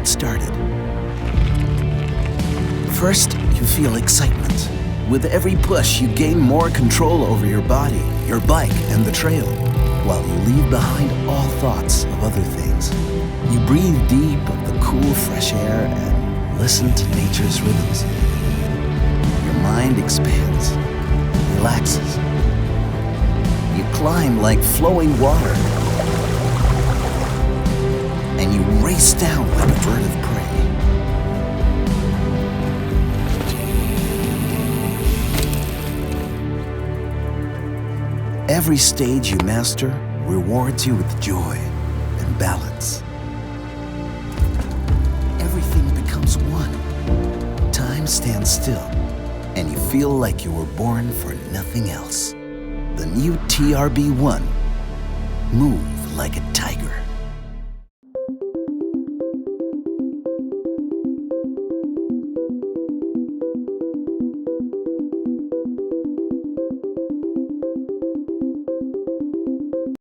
started. First, you feel excitement. With every push, you gain more control over your body, your bike, and the trail, while you leave behind all thoughts of other things. You breathe deep of the cool, fresh air and listen to nature's rhythms. Your mind expands, relaxes. You climb like flowing water, and you race down like a bird of prey. Every stage you master rewards you with joy and balance. Everything becomes one. Time stands still, and you feel like you were born for nothing else. The new TRB-1. Move like a tiger.